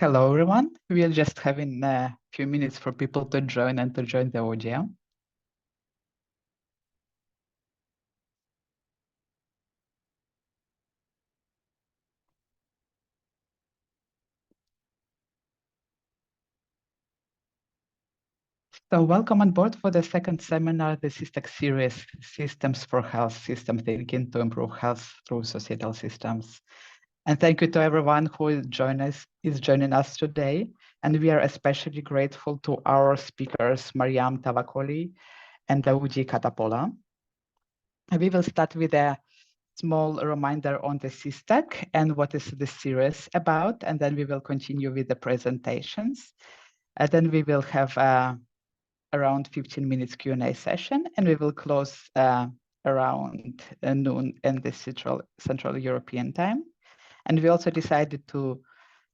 Hello, everyone. We're just having a few minutes for people to join and to join the audio. So welcome on board for the second seminar, the SYSTAC series, Systems for Health, System Thinking to Improve Health Through Societal Systems. And thank you to everyone who is joining us today. And we are especially grateful to our speakers, Maryam Tavakkoli and Daudi Katopola. And we will start with a small reminder on the SYSTAC and what is the series about, and then we will continue with the presentations. And then we will have around 15 minutes Q&A session, and we will close around noon in the Central European time. And we also decided to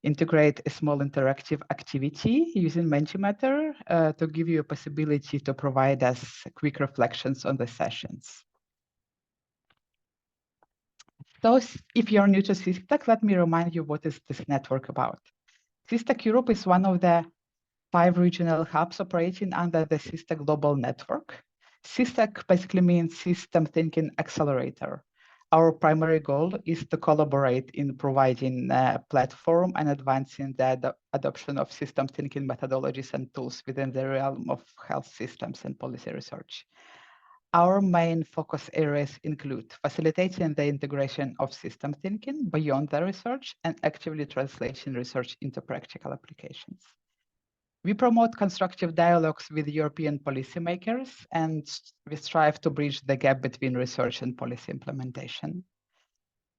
integrate a small interactive activity using Mentimeter to give you a possibility to provide us quick reflections on the sessions. So if you're new to SYSTAC, let me remind you what is this network about. SYSTAC Europe is one of the 5 regional hubs operating under the SYSTAC Global Network. SYSTAC basically means System Thinking Accelerator. Our primary goal is to collaborate in providing a platform and advancing the adoption of system thinking methodologies and tools within the realm of health systems and policy research. Our main focus areas include facilitating the integration of system thinking beyond the research and actively translating research into practical applications. We promote constructive dialogues with European policymakers, and we strive to bridge the gap between research and policy implementation.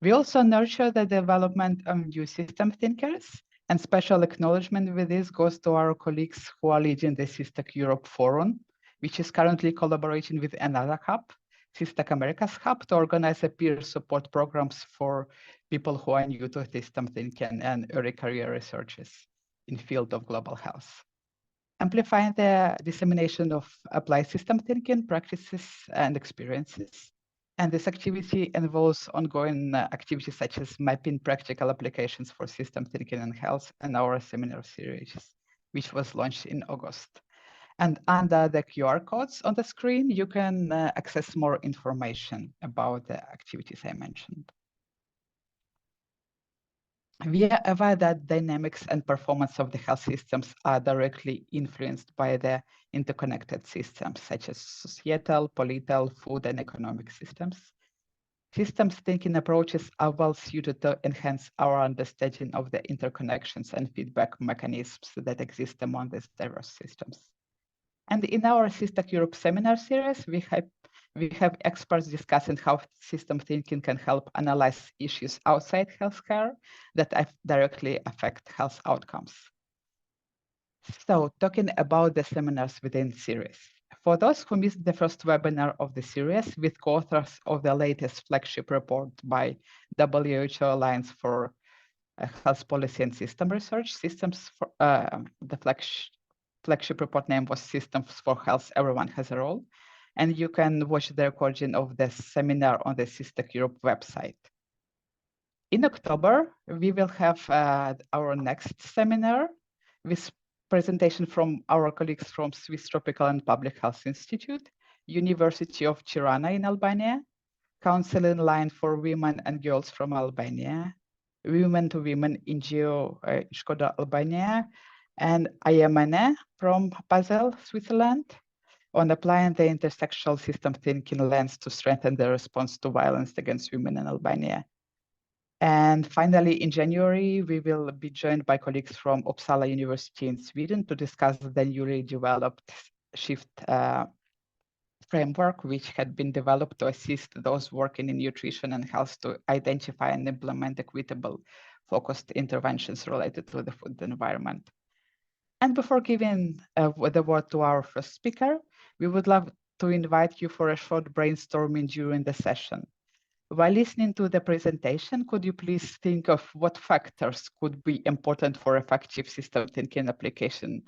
We also nurture the development of new system thinkers, and special acknowledgement with this goes to our colleagues who are leading the SYSTAC Europe Forum, which is currently collaborating with another hub, SYSTAC Americas Hub, to organize a peer support programs for people who are new to system thinking and early career researchers in field of global health. Amplifying the dissemination of applied system thinking practices and experiences. And this activity involves ongoing activities such as mapping practical applications for system thinking and health and our seminar series, which was launched in August. And under the QR codes on the screen, you can access more information about the activities I mentioned. We are aware that dynamics and performance of the health systems are directly influenced by the interconnected systems, such as societal, political, food, and economic systems. Systems thinking approaches are well suited to enhance our understanding of the interconnections and feedback mechanisms that exist among these diverse systems. And in our SYSTAC Europe Seminar series, we have experts discussing how system thinking can help analyze issues outside healthcare that directly affect health outcomes. So talking about the seminars within series. For those who missed the first webinar of the series with co-authors of the latest flagship report by WHO Alliance for Health Policy and System Research, Systems for the flagship report name was Systems for Health, Everyone Has a Role. And you can watch the recording of the seminar on the SYSTAC Europe website. In October, we will have our next seminar with presentation from our colleagues from Swiss Tropical and Public Health Institute, University of Tirana in Albania, Counseling Line for Women and Girls from Albania, Women to Women NGO Škoda, Albania, and IMNE from Basel, Switzerland, on applying the intersectional system thinking lens to strengthen the response to violence against women in Albania. And finally, in January, we will be joined by colleagues from Uppsala University in Sweden to discuss the newly developed SHIFT framework, which had been developed to assist those working in nutrition and health to identify and implement equitable, focused interventions related to the food environment. And before giving the word to our first speaker, we would love to invite you for a short brainstorming during the session. While listening to the presentation, could you please think of what factors could be important for effective system thinking application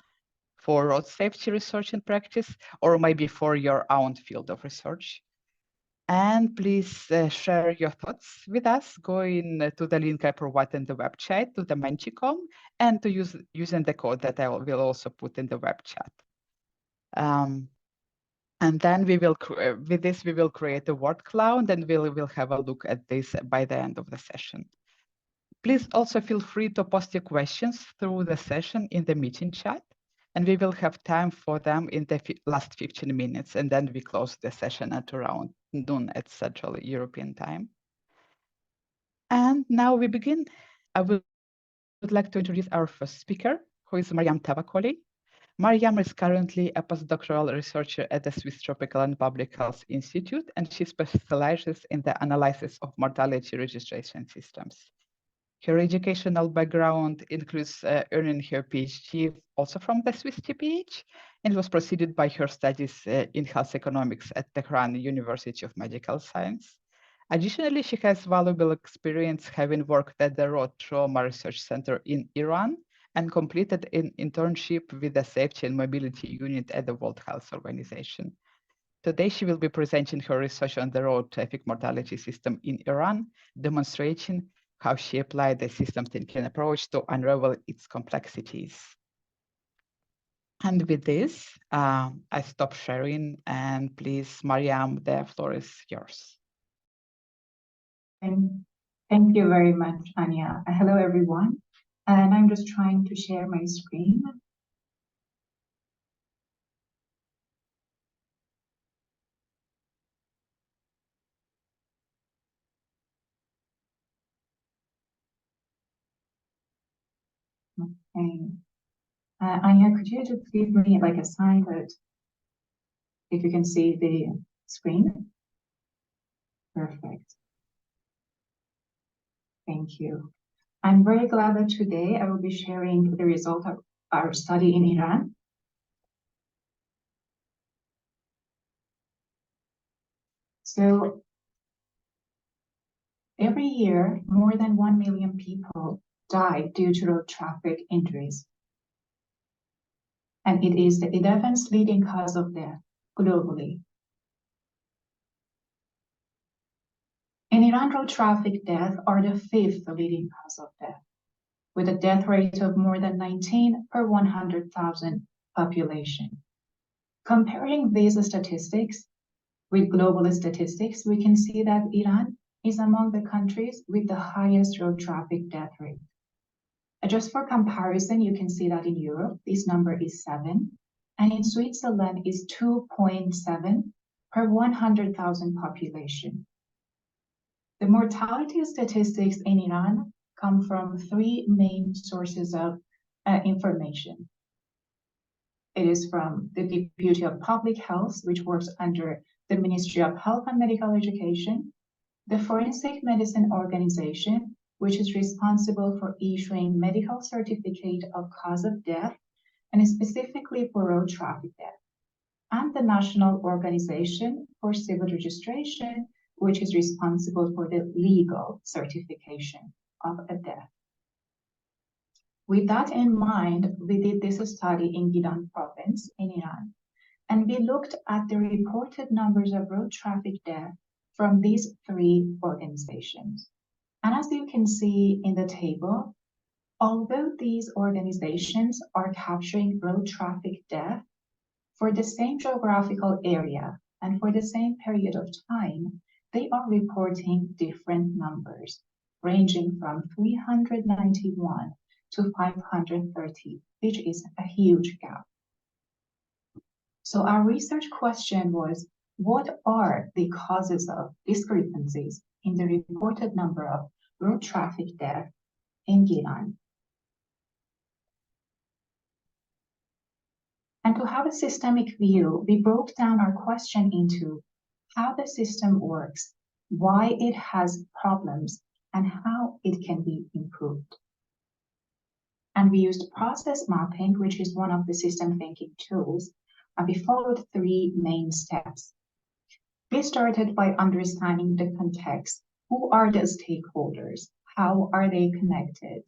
for road safety research and practice, or maybe for your own field of research? And please share your thoughts with us, going to the link I provided in the web chat to the Menchicom, and to using the code that I will also put in the web chat. And then we will, with this, we will create a word cloud, and we'll have a look at this by the end of the session. Please also feel free to post your questions through the session in the meeting chat, and we will have time for them in the last 15 minutes, and then we close the session at around noon at Central European time. And now we begin. I would like to introduce our first speaker, who is Maryam Tavakkoli. Maryam is currently a postdoctoral researcher at the Swiss Tropical and Public Health Institute, and she specializes in the analysis of mortality registration systems. Her educational background includes earning her PhD also from the Swiss TPH, and was preceded by her studies in health economics at Tehran University of Medical Science. Additionally, she has valuable experience having worked at the Road Trauma Research Center in Iran and completed an internship with the Safety and Mobility Unit at the World Health Organization. Today, she will be presenting her research on the road traffic mortality system in Iran, demonstrating how she applied the system thinking approach to unravel its complexities. And with this, I stop sharing, and please, Maryam, the floor is yours. Thank you very much, Anya. Hello, everyone. And I'm just trying to share my screen. Okay. Anya, could you just give me like a sign that if you can see the screen? Perfect. Thank you. I'm very glad that today I will be sharing the result of our study in Iran. So every year, more than 1 million people die due to road traffic injuries. And it is the 11th leading cause of death globally. In Iran, road traffic deaths are the 5th leading cause of death, with a death rate of more than 19 per 100,000 population. Comparing these statistics with global statistics, we can see that Iran is among the countries with the highest road traffic death rate. Just for comparison, you can see that in Europe, this number is 7, and in Switzerland is 2.7 per 100,000 population. The mortality statistics in Iran come from 3 main sources of information. It is from the Deputy of Public Health, which works under the Ministry of Health and Medical Education, the Forensic Medicine Organization, which is responsible for issuing medical certificate of cause of death, and specifically for road traffic death, and the National Organization for Civil Registration, which is responsible for the legal certification of a death. With that in mind, we did this study in Gilan province in Iran, and we looked at the reported numbers of road traffic deaths from these 3 organizations. And as you can see in the table, although these organizations are capturing road traffic death for the same geographical area and for the same period of time, they are reporting different numbers, ranging from 391 to 530, which is a huge gap. So our research question was, what are the causes of discrepancies in the reported number of road traffic deaths in Gilan? And to have a systemic view, we broke down our question into how the system works, why it has problems, and how it can be improved. And we used process mapping, which is one of the system thinking tools, and we followed 3 main steps. We started by understanding the context. Who are the stakeholders? How are they connected?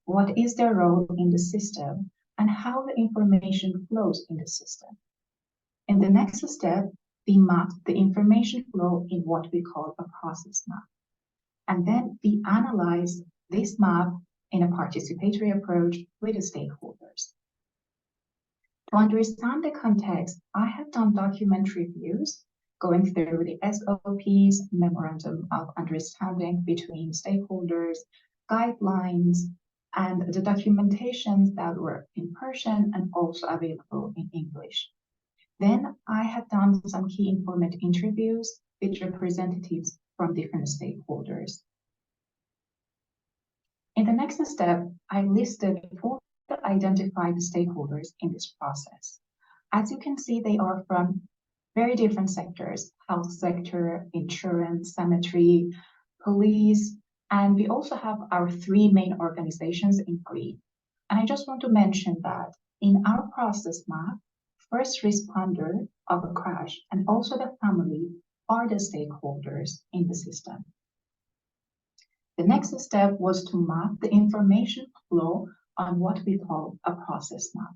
What is their role in the system? And how the information flows in the system. In the next step, we mapped the information flow in what we call a process map. And then we analyzed this map in a participatory approach with the stakeholders. To understand the context, I have done document reviews, going through the SOPs, Memorandum of Understanding between stakeholders, guidelines, and the documentations that were in Persian and also available in English. Then I have done some key informant interviews with representatives from different stakeholders. In the next step, I listed 4 identified stakeholders in this process. As you can see, they are from very different sectors: health sector, insurance, cemetery, police, and we also have our 3 main organizations in green. And I just want to mention that in our process map, first responder of a crash and also the family are the stakeholders in the system. The next step was to map the information flow on what we call a process map.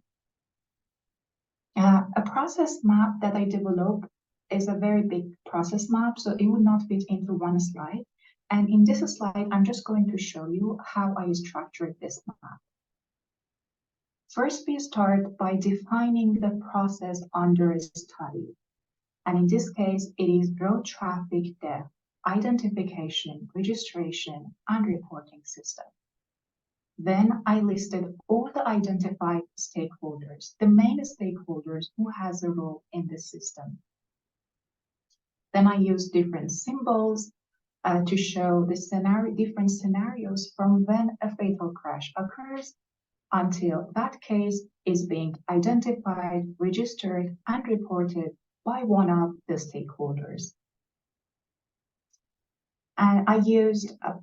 A process map that I developed is a very big process map, so it would not fit into one slide. And in this slide, I'm just going to show you how I structured this map. First, we start by defining the process under study. And in this case, it is road traffic death, identification, registration, and reporting system. Then I listed all the identified stakeholders, the main stakeholders who has a role in the system. Then I used different symbols to show the different scenarios from when a fatal crash occurs until that case is being identified, registered, and reported by one of the stakeholders. And I used a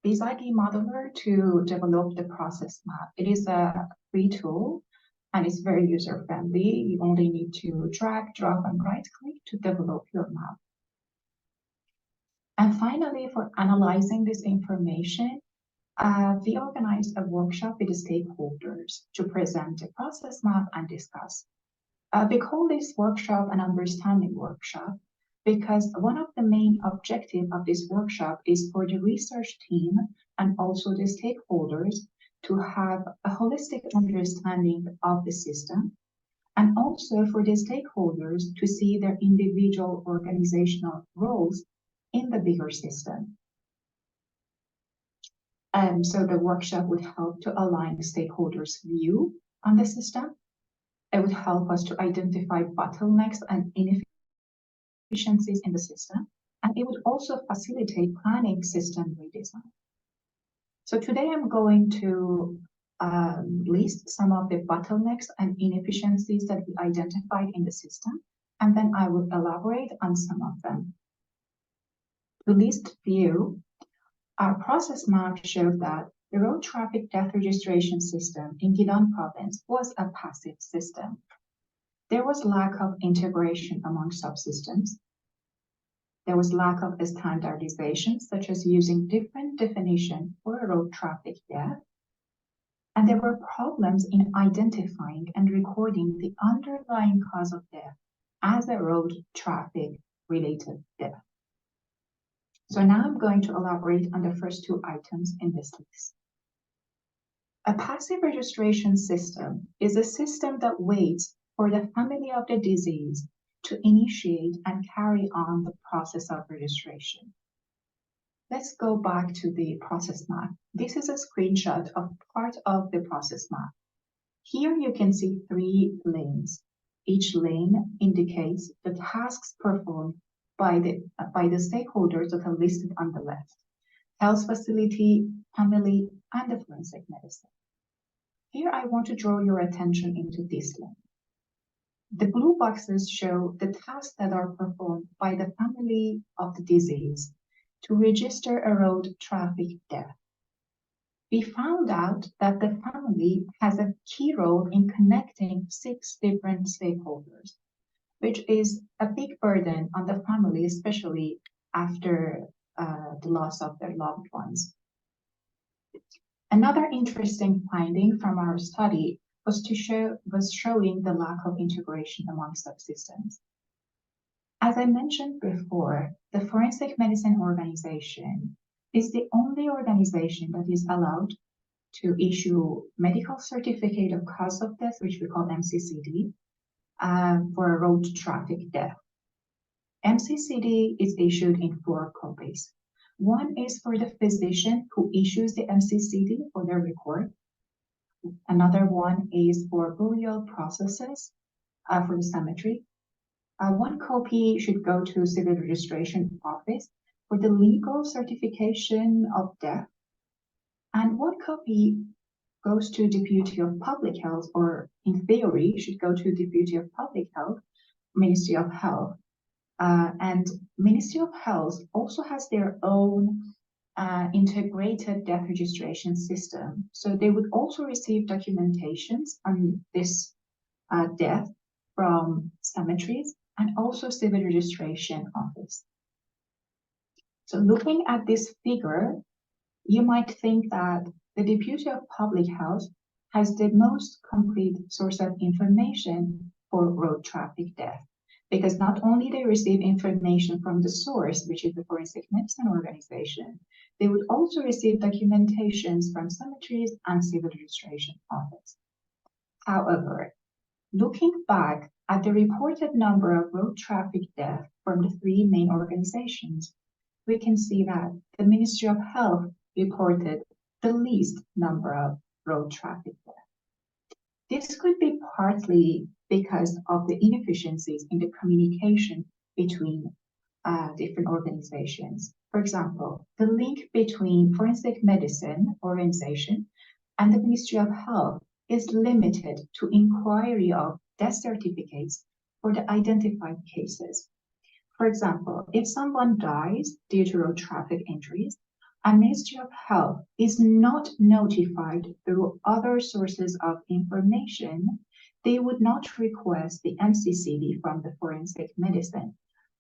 BizID modeler to develop the process map. It is a free tool and it's very user-friendly. You only need to drag, drop, and right-click to develop your map. And finally, for analyzing this information, we organized a workshop with the stakeholders to present the process map and discuss. We call this workshop an understanding workshop because one of the main objectives of this workshop is for the research team and also the stakeholders to have a holistic understanding of the system, and also for the stakeholders to see their individual organizational roles in the bigger system. So the workshop would help to align the stakeholders' view on the system. It would help us to identify bottlenecks and inefficiencies in the system, and it would also facilitate planning system redesign. So today I'm going to list some of the bottlenecks and inefficiencies that we identified in the system, and then I will elaborate on some of them. To list few, our process map showed that the road traffic death registration system in Gidon province was a passive system. There was lack of integration among subsystems. There was lack of standardization, such as using different definitions for a road traffic death. And there were problems in identifying and recording the underlying cause of death as a road traffic related death. So now I'm going to elaborate on the first 2 items in this list. A passive registration system is a system that waits for the family of the disease to initiate and carry on the process of registration. Let's go back to the process map. This is a screenshot of part of the process map. Here you can see 3 lanes. Each lane indicates the tasks performed by the stakeholders that are listed on the left: health facility, family, and the forensic medicine. Here I want to draw your attention into this lane. The blue boxes show the tasks that are performed by the family of the disease to register a road traffic death. We found out that the family has a key role in connecting 6 different stakeholders, which is a big burden on the family, especially after the loss of their loved ones. Another interesting finding from our study was showing the lack of integration among subsystems. As I mentioned before, the Forensic Medicine Organization is the only organization that is allowed to issue medical certificate of cause of death, which we call MCCD, for a road traffic death. MCCD is issued in 4 copies. One is for the physician who issues the MCCD for their record. Another one is for burial processes for the cemetery. One copy should go to Civil Registration Office for the legal certification of death. And one copy goes to Deputy of Public Health, or in theory, should go to Deputy of Public Health, Ministry of Health. And Ministry of Health also has their own integrated death registration system. So they would also receive documentations on this death from cemeteries and also Civil Registration Office. So looking at this figure, you might think that the Deputy of Public Health has the most complete source of information for road traffic death, because not only they receive information from the source, which is the Forensic Medicine Organization, they would also receive documentations from cemeteries and Civil Registration Office. However, looking back at the reported number of road traffic deaths from the 3 main organizations, we can see that the Ministry of Health reported the least number of road traffic deaths. This could be partly because of the inefficiencies in the communication between different organizations. For example, the link between Forensic Medicine Organization and the Ministry of Health is limited to inquiry of death certificates for the identified cases. For example, if someone dies due to road traffic injuries, and Ministry of Health is not notified through other sources of information, they would not request the MCCD from the Forensic Medicine,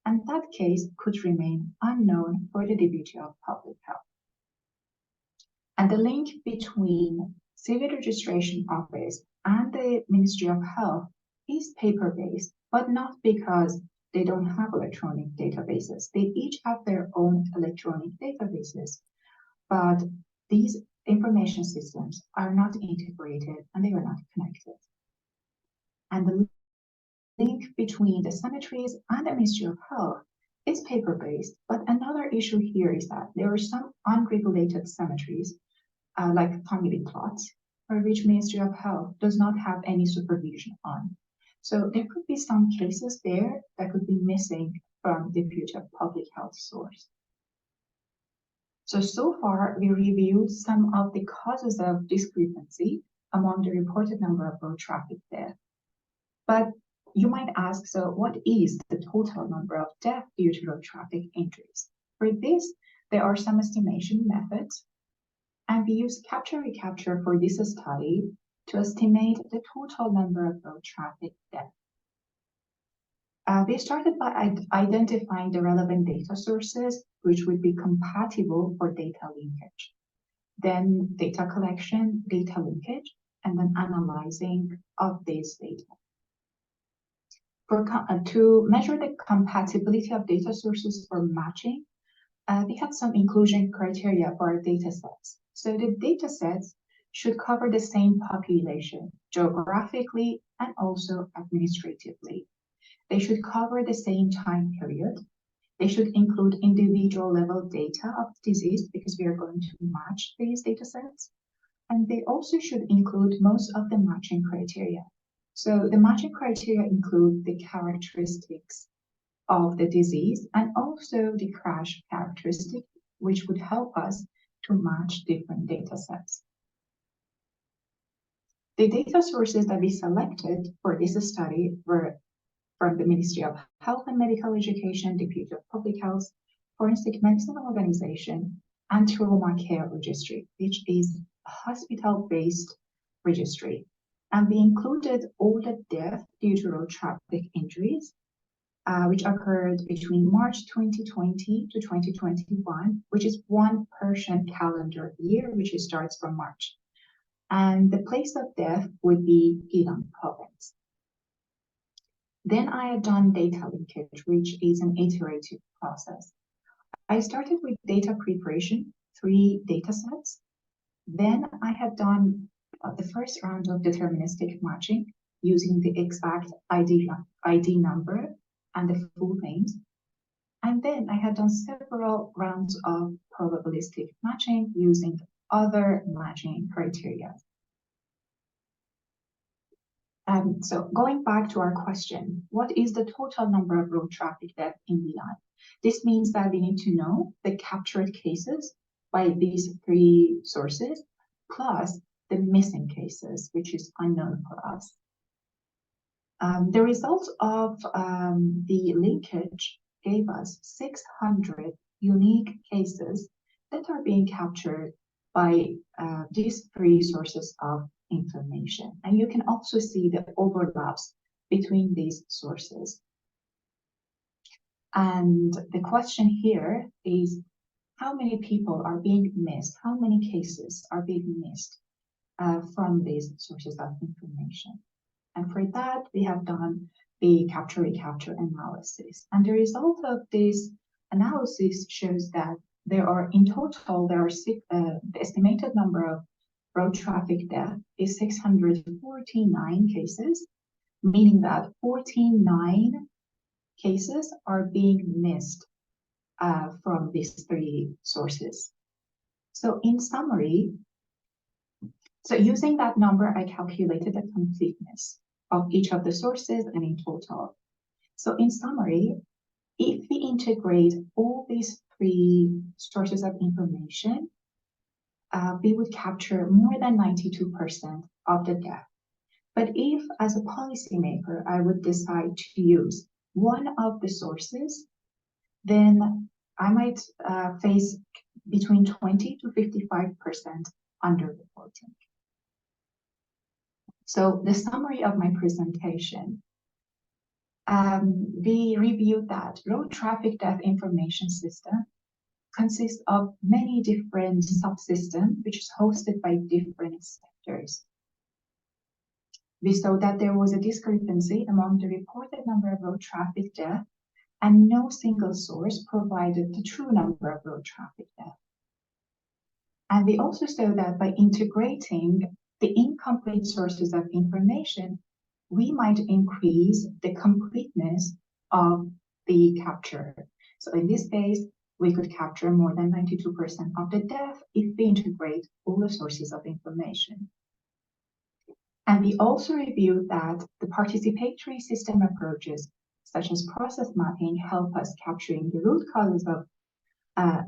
and that case could remain unknown for the Deputy of Public Health. And the link between Civil Registration Office and the Ministry of Health is paper-based, but not because they don't have electronic databases. They each have their own electronic databases, but these information systems are not integrated and they are not connected. And the link between the cemeteries and the Ministry of Health is paper-based, but another issue here is that there are some unregulated cemeteries, like family plots, for which Ministry of Health does not have any supervision on. So there could be some cases there that could be missing from the Deputy of Public Health source. So far, we reviewed some of the causes of discrepancy among the reported number of road traffic deaths. But you might ask, so what is the total number of deaths due to road traffic injuries? For this, there are some estimation methods, and we use capture-recapture for this study to estimate the total number of road traffic deaths. We started by identifying the relevant data sources, which would be compatible for data linkage. Then data collection, data linkage, and then analyzing of these data. To measure the compatibility of data sources for matching, we had some inclusion criteria for our data sets. So the data sets should cover the same population, geographically and also administratively. They should cover the same time period. They should include individual level data of disease because we are going to match these data sets. And they also should include most of the matching criteria. So the matching criteria include the characteristics of the disease and also the crash characteristic, which would help us to match different data sets. The data sources that we selected for this study were from the Ministry of Health and Medical Education, Deputy of Public Health, Forensic Medicine Organization, and Trauma Care Registry, which is a hospital-based registry. And we included all the deaths due to road traffic injuries, which occurred between March 2020 to 2021, which is one Persian calendar year, which starts from March. And the place of death would be Gilan province. Then I had done data linkage, which is an iterative process. I started with data preparation, 3 data sets. Then I had done the first round of deterministic matching using the exact ID number and the full names. And then I had done several rounds of probabilistic matching using other matching criteria. So going back to our question, what is the total number of road traffic deaths in Milan? This means that we need to know the captured cases by these 3 sources, plus the missing cases, which is unknown for us. The result of the linkage gave us 600 unique cases that are being captured by these 3 sources of information. And you can also see the overlaps between these sources. And the question here is, how many people are being missed? How many cases are being missed from these sources of information? And for that, we have done the capture-recapture analysis. And the result of this analysis shows that there are, in total, the estimated number of road traffic death is 649 cases, meaning that 49 cases are being missed from these 3 sources. So in summary, using that number, I calculated the completeness of each of the sources and in total. So in summary, if we integrate all these 3 sources of information, we would capture more than 92% of the death. But if, as a policymaker, I would decide to use one of the sources, then I might face between 20 to 55% underreporting. So the summary of my presentation, we reviewed that road traffic death information system consists of many different subsystems, which is hosted by different sectors. We saw that there was a discrepancy among the reported number of road traffic deaths, and no single source provided the true number of road traffic deaths. And we also saw that by integrating the incomplete sources of information, we might increase the completeness of the capture. So in this case, we could capture more than 92% of the death if we integrate all the sources of information. And we also reviewed that the participatory system approaches, such as process mapping, help us capturing the root causes of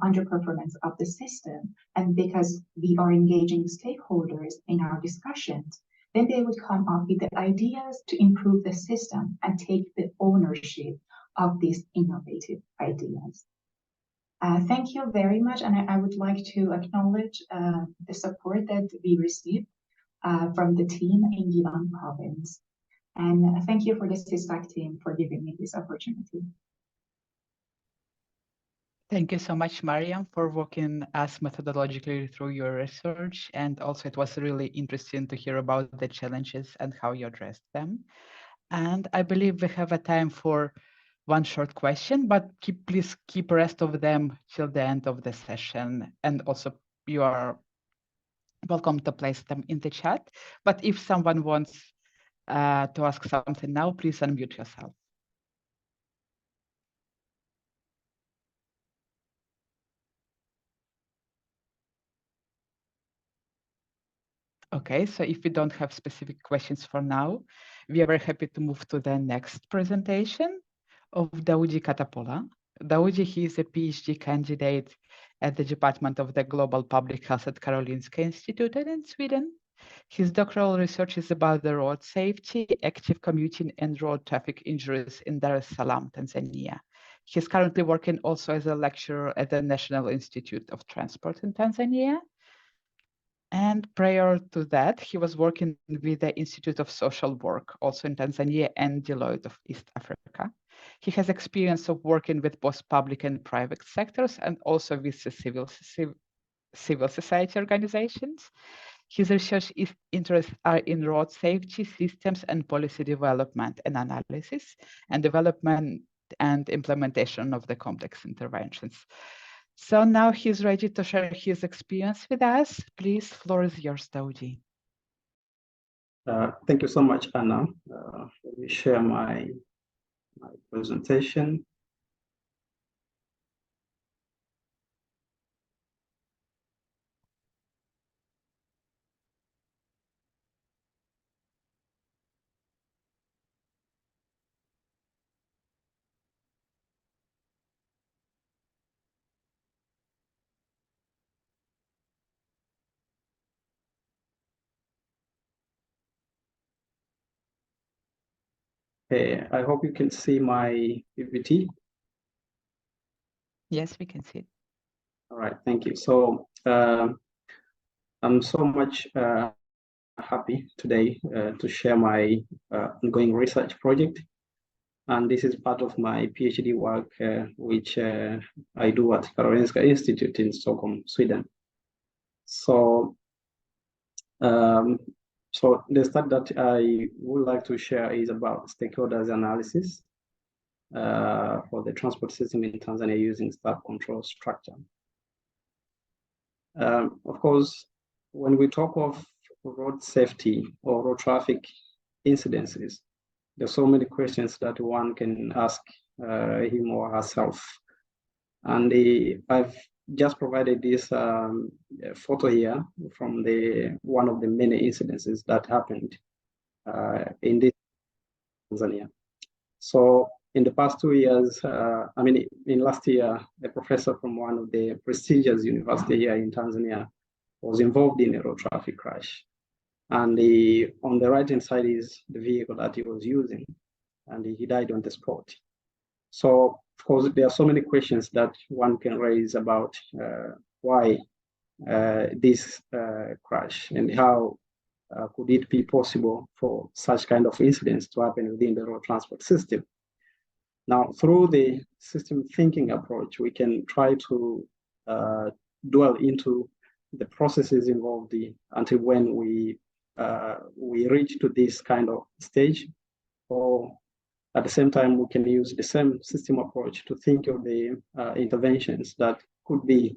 underperformance of the system. And because we are engaging stakeholders in our discussions, then they would come up with the ideas to improve the system and take the ownership of these innovative ideas. Thank you very much, and I would like to acknowledge the support that we received from the team in Milan province. And thank you for the SYSTAC team for giving me this opportunity. Thank you so much, Maryam, for walking us methodologically through your research. And also it was really interesting to hear about the challenges and how you addressed them. And I believe we have a time for one short question, but please keep the rest of them till the end of the session. And also you are welcome to place them in the chat. But if someone wants to ask something now, please unmute yourself. Okay, so if we don't have specific questions for now, we are very happy to move to the next presentation of Daudi Katopola. Daudi, he is a PhD candidate at the Department of the Global Public Health at Karolinska Institutet in Sweden. His doctoral research is about the road safety, active commuting, and road traffic injuries in Dar es Salaam, Tanzania. He's currently working also as a lecturer at the National Institute of Transport in Tanzania. And prior to that, he was working with the Institute of Social Work, also in Tanzania, and Deloitte of East Africa. He has experience of working with both public and private sectors, and also with the civil society organizations. His research interests are in road safety systems and policy development and analysis, and development and implementation of the complex interventions. So now he's ready to share his experience with us. Please, floor is yours, Daudi. Thank you so much, Anna. Let me share my presentation. Okay, I hope you can see my PPT. Yes, we can see it. All right, thank you. So I'm so much happy today to share my ongoing research project. And this is part of my PhD work, which I do at Karolinska Institute in Stockholm, Sweden. So, so the study that I would like to share is about stakeholders analysis for the transport system in Tanzania using staff control structure. Of course, when we talk of road safety or road traffic incidences, there's so many questions that one can ask him or herself. And I've just provided this photo here from one of the many incidences that happened in this Tanzania. So in the past 2 years, I mean, in last year, a professor from one of the prestigious universities here in Tanzania was involved in a road traffic crash. And on the right-hand side is the vehicle that he was using, and he died on the spot. So, of course, there are so many questions that one can raise about why this crash and how could it be possible for such kind of incidents to happen within the road transport system. Now, through the system thinking approach, we can try to dwell into the processes involved until when we reach to this kind of stage, or at the same time, we can use the same system approach to think of the interventions that could be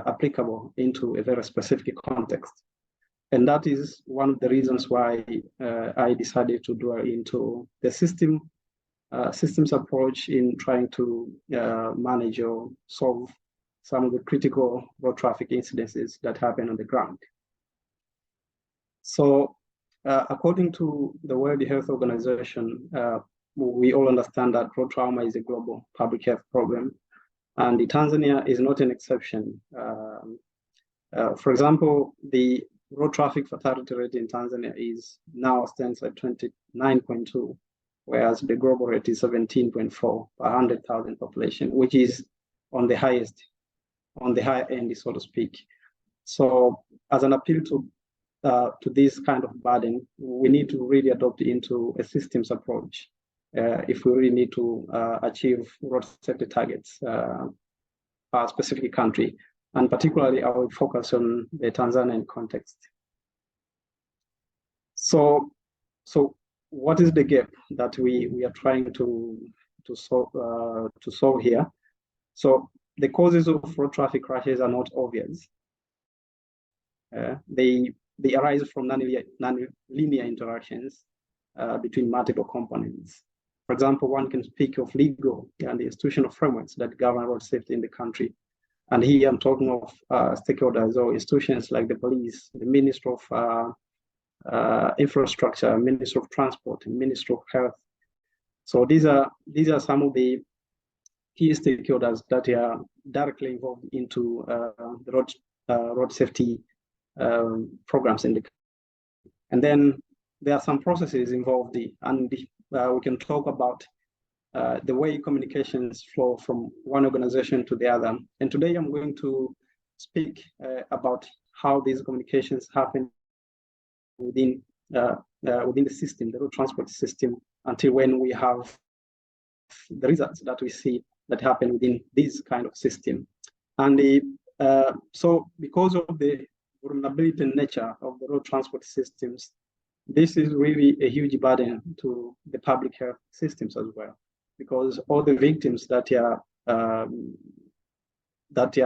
applicable into a very specific context. And that is one of the reasons why I decided to dwell into the systems approach in trying to manage or solve some of the critical road traffic incidences that happen on the ground. So according to the World Health Organization, we all understand that road trauma is a global public health problem, and Tanzania is not an exception. For example, the road traffic fatality rate in Tanzania now stands at 29.2, whereas the global rate is 17.4 per 100,000 population, which is on the high end, so to speak. So as an appeal to this kind of burden, we need to really adopt into a systems approach if we really need to achieve road safety targets for a specific country. And particularly, I will focus on the Tanzanian context. So what is the gap that we are trying to solve here? So the causes of road traffic crashes are not obvious. They arise from non-linear interactions between multiple components. For example, one can speak of legal and institutional frameworks that govern road safety in the country. And here I'm talking of stakeholders or institutions like the police, the Ministry of Infrastructure, Ministry of Transport, and Ministry of Health. So these are some of the key stakeholders that are directly involved into the road safety programs in the country. And then there are some processes involved, and we can talk about the way communications flow from one organization to the other. And today I'm going to speak about how these communications happen within the system, the road transport system, until when we have the results that we see that happen within this kind of system. And so because of the vulnerability nature of the road transport systems, this is really a huge burden to the public health systems as well, because all the victims that are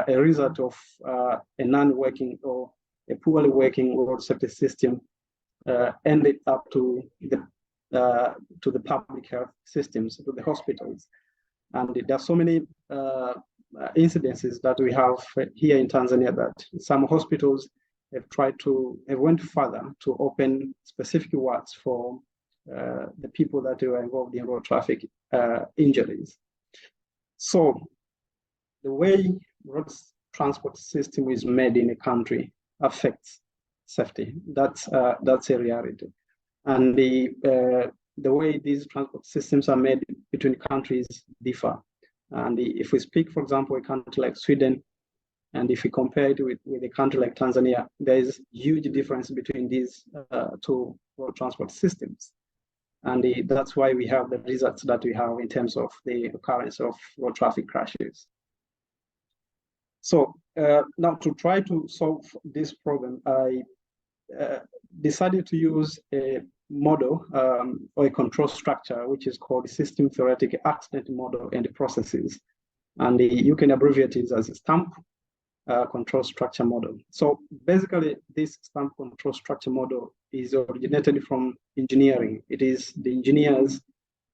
a result of a non-working or a poorly working road safety system ended up to the public health systems, to the hospitals. And there are so many incidences that we have here in Tanzania that some hospitals have went further to open specific wards for the people that were involved in road traffic injuries. So the way road transport system is made in a country affects safety. That's a reality. And the way these transport systems are made between countries differ. And if we speak, for example, a country like Sweden, and if we compare it with a country like Tanzania, there is huge difference between these two road transport systems. And that's why we have the results that we have in terms of the occurrence of road traffic crashes. So now to try to solve this problem, I decided to use a model or a control structure, which is called the System Theoretic Accident Model and Processes. And you can abbreviate it as a STAMP control structure model. So basically, this STAMP control structure model is originated from engineering. It is the engineers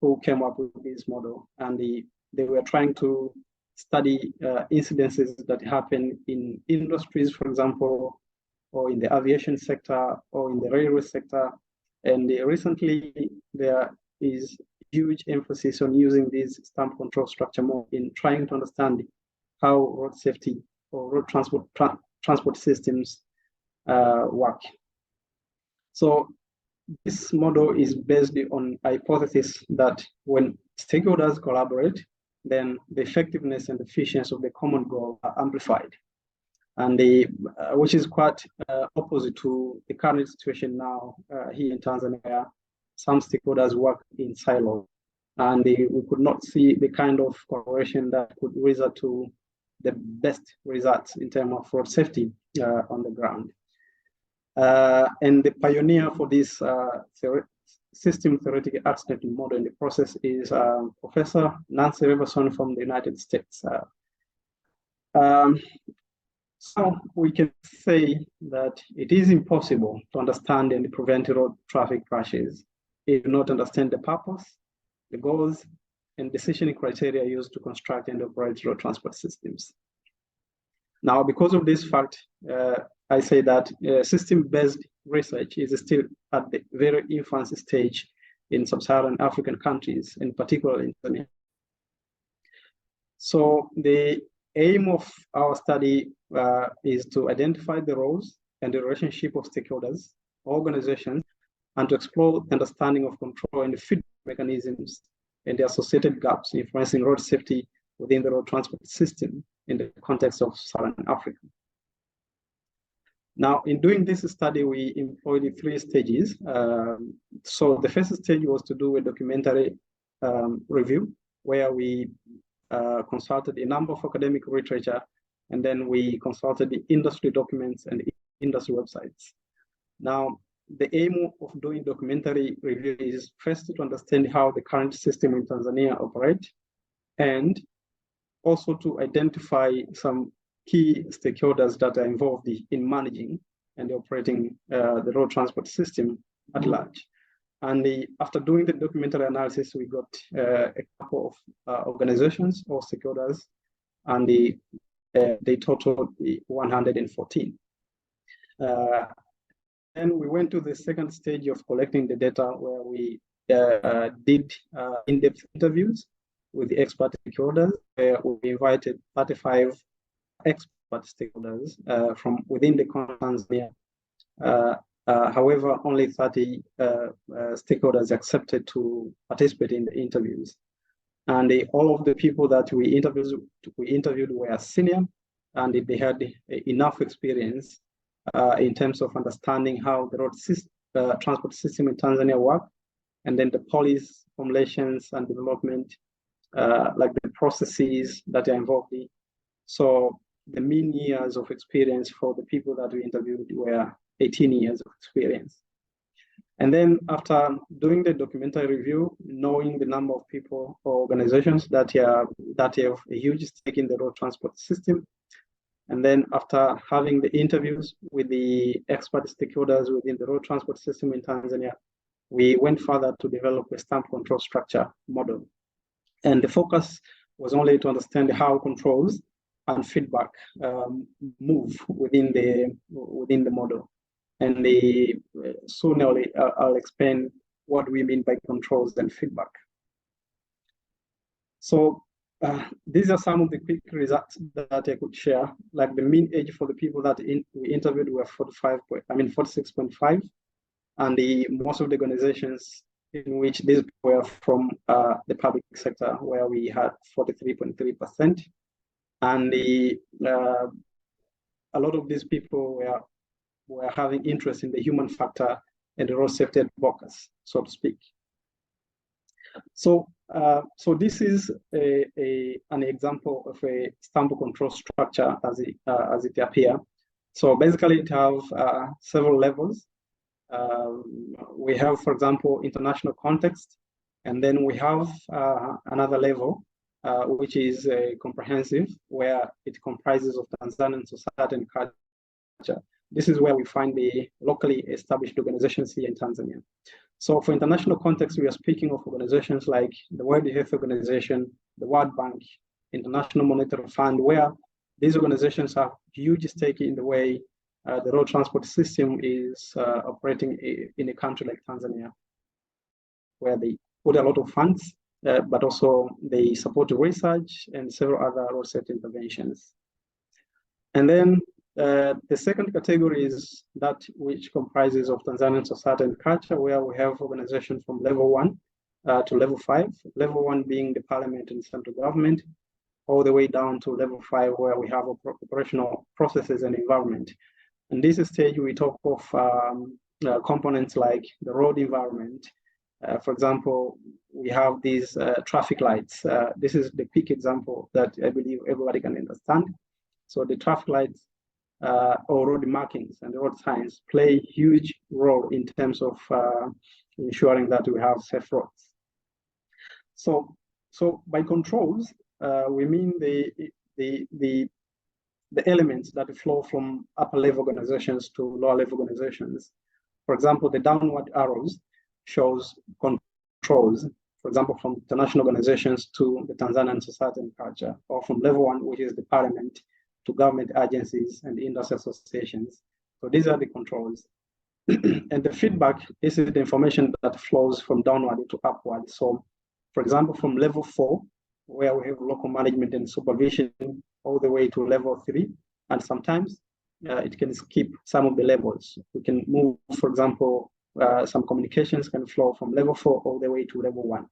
who came up with this model, and they were trying to study incidences that happen in industries, for example, or in the aviation sector, or in the railway sector. And recently, there is huge emphasis on using this STAMP control structure model in trying to understand how road safety or road transport systems work. So this model is based on a hypothesis that when stakeholders collaborate, then the effectiveness and efficiency of the common goal are amplified. And which is quite opposite to the current situation now here in Tanzania. Some stakeholders work in silos, and we could not see the kind of cooperation that could result to the best results in terms of road safety on the ground. And the pioneer for this system theoretic accident model in the process is Professor Nancy Riverson from the United States. So we can say that it is impossible to understand and prevent road traffic crashes if you not understand the purpose, the goals, and decision criteria used to construct and operate road transport systems. Now, because of this fact, I say that system-based research is still at the very infancy stage in sub-Saharan African countries, in particular in Tanzania. So the aim of our study is to identify the roles and the relationship of stakeholders, organizations, and to explore the understanding of control and feedback mechanisms and the associated gaps influencing road safety within the road transport system in the context of Southern Africa. Now, in doing this study, we employed 3 stages. So the first stage was to do a documentary review, where we consulted a number of academic literature, and then we consulted the industry documents and industry websites. Now, the aim of doing documentary review is first to understand how the current system in Tanzania operates, and also to identify some key stakeholders that are involved in managing and operating the road transport system at large. And after doing the documentary analysis, we got a couple of organizations or stakeholders, and they totaled 114. Then we went to the second stage of collecting the data, where we did in-depth interviews with the expert stakeholders, where we invited 35 expert stakeholders from within the Tanzania. However, only 30 stakeholders accepted to participate in the interviews. And all of the people that we interviewed were senior, and they had enough experience in terms of understanding how the road transport system in Tanzania works, and then the policy formulations and development, like the processes that are involved in. So the mean years of experience for the people that we interviewed were 18 years of experience. And then after doing the documentary review, knowing the number of people or organizations that have a huge stake in the road transport system, and then after having the interviews with the expert stakeholders within the road transport system in Tanzania, we went further to develop a stamp control structure model. And the focus was only to understand how controls and feedback move within the model. And soon I'll explain what we mean by controls and feedback. So these are some of the quick results that I could share. Like the mean age for the people that we interviewed were 46.5, and most of the organizations in which these were from the public sector, where we had 43.3%, and a lot of these people were having interest in the human factor and the road safety advocacy, so to speak. So this is an example of a stamp control structure as it appears. So basically, it has several levels. We have, for example, international context, and then we have another level, which is comprehensive, where it comprises of Tanzanian society and culture. This is where we find the locally established organizations here in Tanzania. So for international context, we are speaking of organizations like the World Health Organization, the World Bank, International Monetary Fund, where these organizations have huge stake in the way the road transport system is operating in a country like Tanzania, where they put a lot of funds, but also they support research and several other road safety interventions. And then the second category is that which comprises of Tanzanian society and culture, where we have organizations from level 1 to level 5, level 1 being the parliament and central government, all the way down to level 5, where we have operational processes and environment. In this stage, we talk of components like the road environment. For example, we have these traffic lights. This is the quick example that I believe everybody can understand. So the traffic lights or road markings and road signs play a huge role in terms of ensuring that we have safe roads. So by controls, we mean the elements that flow from upper level organizations to lower level organizations. For example, the downward arrows shows controls, for example, from international organizations to the Tanzanian society and culture, or from level 1, which is the parliament, to government agencies and industry associations. So these are the controls. And the feedback is the information that flows from downward to upward. So, for example, from level 4, where we have local management and supervision, all the way to level 3, and sometimes it can skip some of the levels. We can move, for example, some communications can flow from level 4 all the way to level 1.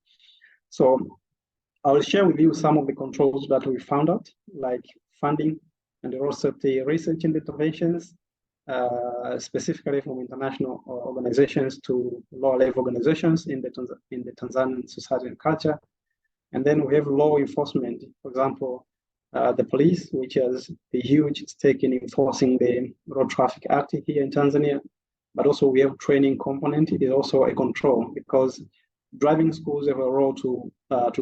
So I'll share with you some of the controls that we found out, like funding and the road safety research and interventions, specifically from international organizations to lower level organizations in the Tanzanian society and culture. And then we have law enforcement, for example, the police, which has a huge stake in enforcing the Road Traffic Act here in Tanzania. But also we have training component. It is also a control, because driving schools have a role to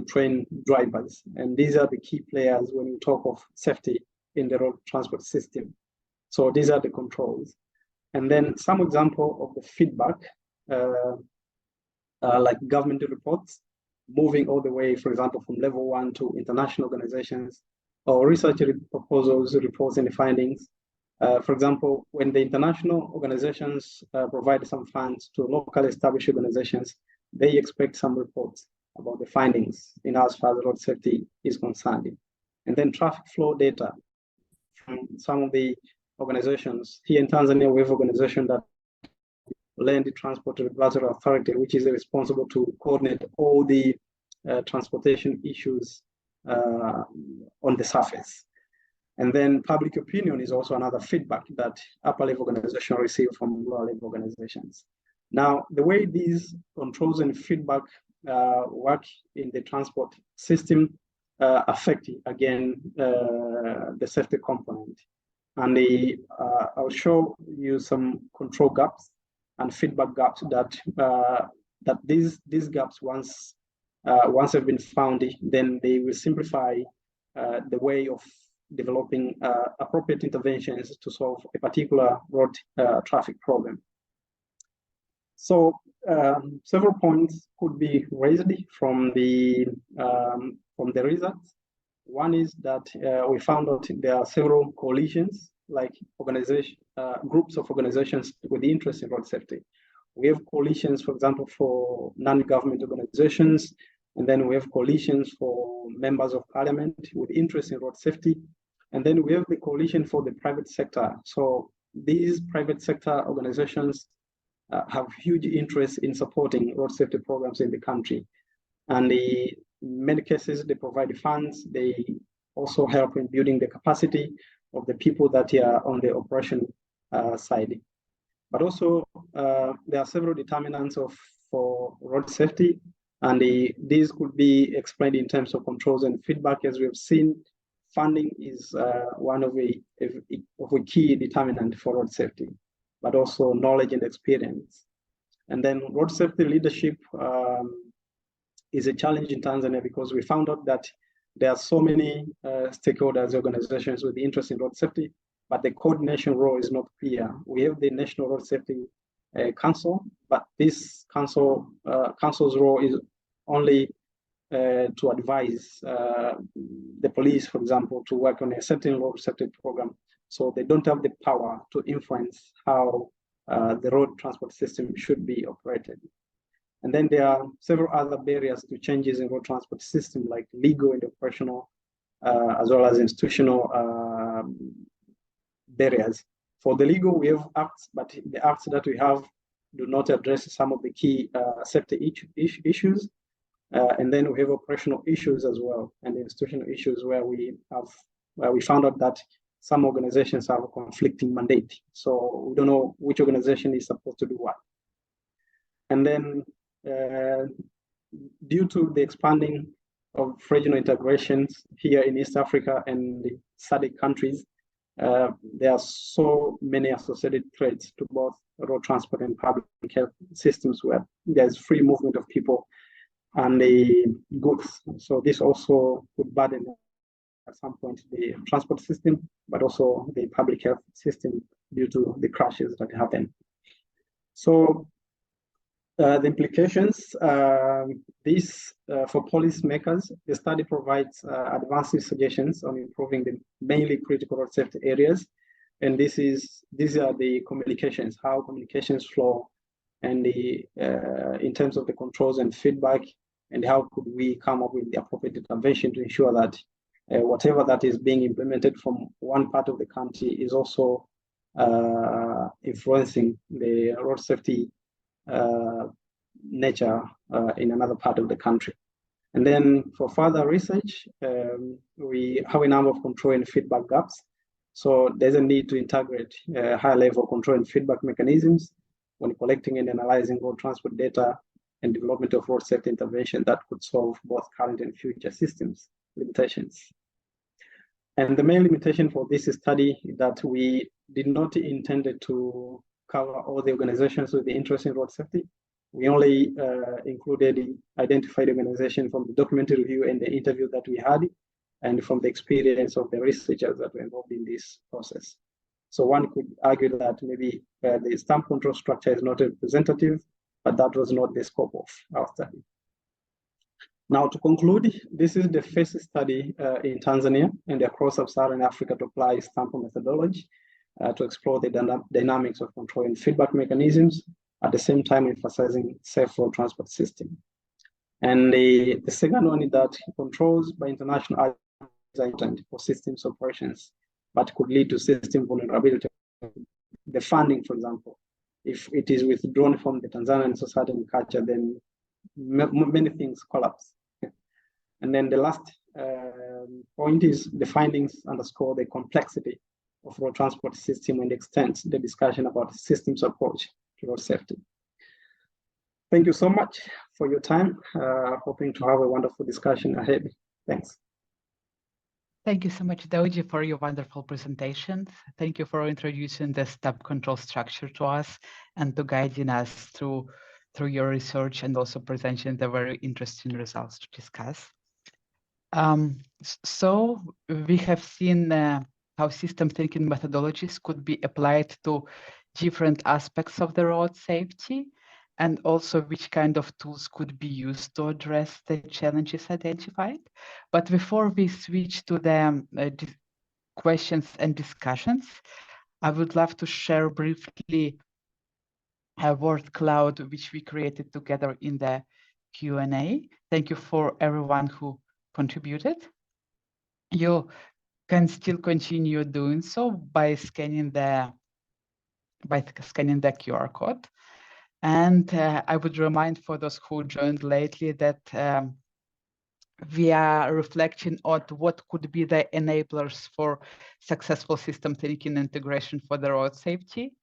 train drivers. And these are the key players when we talk of safety in the road transport system. So these are the controls. And then some example of the feedback, like government reports, moving all the way, for example, from level 1 to international organizations, or research proposals, reports, and findings. For example, when the international organizations provide some funds to locally established organizations, they expect some reports about the findings in as far as road safety is concerned. And then traffic flow data from some of the organizations. Here in Tanzania, we have an organization that Land Transport Regulatory Authority, which is responsible to coordinate all the transportation issues on the surface. And then public opinion is also another feedback that upper level organizations receive from lower level organizations. Now, the way these controls and feedback work in the transport system affect again the safety component. And I'll show you some control gaps and feedback gaps that these gaps once have been found, then they will simplify the way of developing appropriate interventions to solve a particular road traffic problem. So several points could be raised from the results. One is that we found out there are several coalitions, like groups of organizations with interest in road safety. We have coalitions, for example, for non-government organizations, and then we have coalitions for members of parliament with interest in road safety. And then we have the coalition for the private sector. So these private sector organizations have huge interest in supporting road safety programs in the country. And in many cases, they provide funds. They also help in building the capacity of the people that are on the operation side. But also, there are several determinants for road safety, and these could be explained in terms of controls and feedback. As we have seen, funding is one of a key determinant for road safety, but also knowledge and experience. And then road safety leadership is a challenge in Tanzania, because we found out that there are so many stakeholders, organizations with interest in road safety, but the coordination role is not clear. We have the National Road Safety Council, but this council's role is only to advise the police, for example, to work on a certain road safety program. So they don't have the power to influence how the road transport system should be operated. And then there are several other barriers to changes in road transport system, like legal and operational, as well as institutional barriers. For the legal, we have acts, but the acts that we have do not address some of the key safety issues. And then we have operational issues as well, and institutional issues where we found out that some organizations have a conflicting mandate. So we don't know which organization is supposed to do what. And then due to the expanding of regional integrations here in East Africa and the SYSTAC countries, there are so many associated threats to both road transport and public health systems, where there's free movement of people and the goods. So this also would burden at some point the transport system, but also the public health system due to the crashes that happen. So the implications, for policymakers, the study provides advanced suggestions on improving the mainly critical road safety areas. And these are the communications, how communications flow, and in terms of the controls and feedback, and how could we come up with the appropriate intervention to ensure that whatever that is being implemented from one part of the country is also influencing the road safety nature in another part of the country. And then for further research, we have a number of control and feedback gaps. So there's a need to integrate high-level control and feedback mechanisms when collecting and analyzing road transport data and development of road safety intervention that could solve both current and future systems limitations. And the main limitation for this study is that we did not intend to cover all the organizations with the interest in road safety. We only included the identified organization from the documentary review and the interview that we had, and from the experience of the researchers that were involved in this process. So one could argue that maybe the stamp control structure is not representative, but that was not the scope of our study. Now, to conclude, this is the first study in Tanzania and across sub-Saharan Africa to apply stamp methodology to explore the dynamics of control and feedback mechanisms, at the same time emphasizing safe road transport system. And the second one is that controls by international agents for systems operations, but could lead to system vulnerability. The funding, for example, if it is withdrawn from the Tanzanian society and culture, then many things collapse. And then the last point is the findings underscore the complexity of road transport system and extends the discussion about systems approach to road safety. Thank you so much for your time. Hoping to have a wonderful discussion ahead. Thanks. Thank you so much, Daudi, for your wonderful presentation. Thank you for introducing the step control structure to us and to guiding us through your research and also presenting the very interesting results to discuss. So we have seen how system thinking methodologies could be applied to different aspects of the road safety, and also which kind of tools could be used to address the challenges identified. But before we switch to the questions and discussions, I would love to share briefly a word cloud which we created together in the Q&A. Thank you for everyone who contributed. You can still continue doing so by scanning the QR code. And I would remind for those who joined lately that we are reflecting on what could be the enablers for successful system thinking integration for the road safety.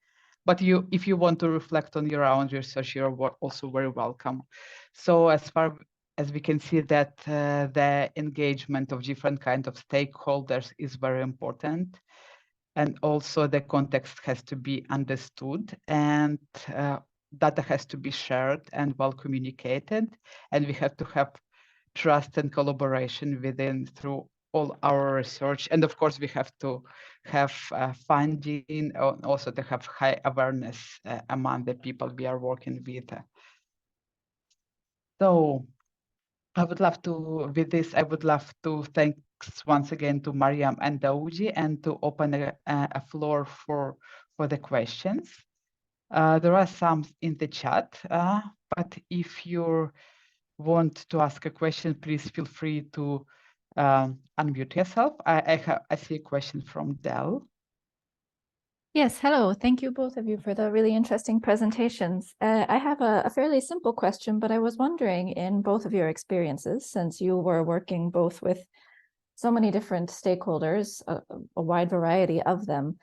But if you want to reflect on your own research, you're also very welcome. So as far as we can see that the engagement of different kinds of stakeholders is very important. And also the context has to be understood, and data has to be shared and well communicated. And we have to have trust and collaboration within through all our research. And of course, we have to have funding, and also to have high awareness among the people we are working with. So I would love to, with this, I would love to thank once again to Maryam and Daudi, and to open a floor for the questions. There are some in the chat, but if you want to ask a question, please feel free to unmute yourself. I see a question from Del. Yes, hello. Thank you both of you for the really interesting presentations. I have a fairly simple question, but I was wondering, in both of your experiences, since you were working both with so many different stakeholders, a wide variety of them,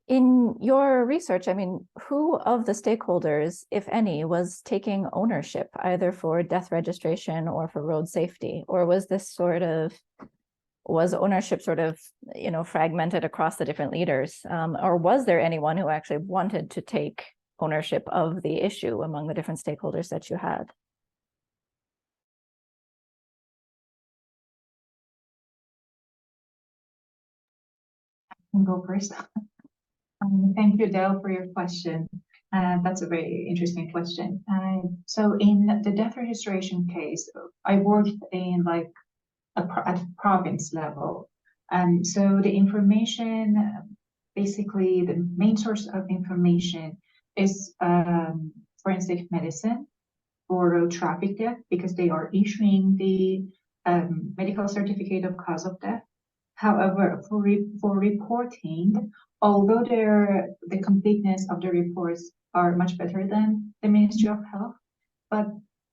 in your research, I mean, who of the stakeholders, if any, was taking ownership either for death registration or for road safety? Or was this was ownership sort of, fragmented across the different leaders? Or was there anyone who actually wanted to take ownership of the issue among the different stakeholders that you had? I can go first. Thank you, Del, for your question. That's a very interesting question. So in the death registration case, I worked in at province level. So the information, basically the main source of information is forensic medicine for road traffic death, because they are issuing the medical certificate of cause of death. However, for reporting, although the completeness of the reports are much better than the Ministry of Health, but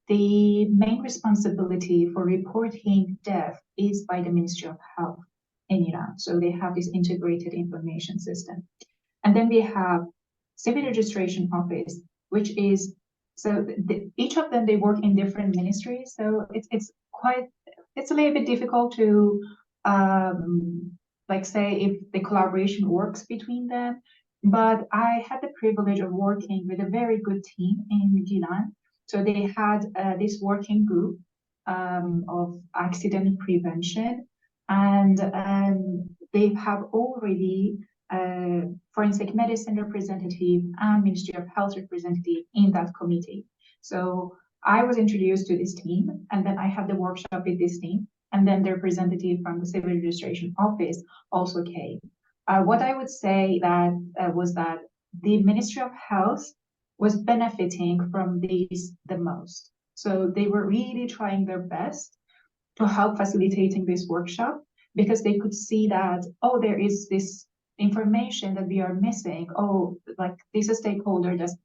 the main responsibility for reporting death is by the Ministry of Health in Iran. So they have this integrated information system. And then we have Civil Registration Office, which is, so each of them, they work in different ministries. So it's a little bit difficult to say if the collaboration works between them. But I had the privilege of working with a very good team in Gilan. So they had this working group of accident prevention, and they have already forensic medicine representative and Ministry of Health representative in that committee. So I was introduced to this team, and then I had the workshop with this team, and then the representative from the Civil Registration Office also came. What I would say was that the Ministry of Health was benefiting from these the most. So they were really trying their best to help facilitating this workshop, because they could see that, oh, there is this information that we are missing. Oh, like this stakeholder just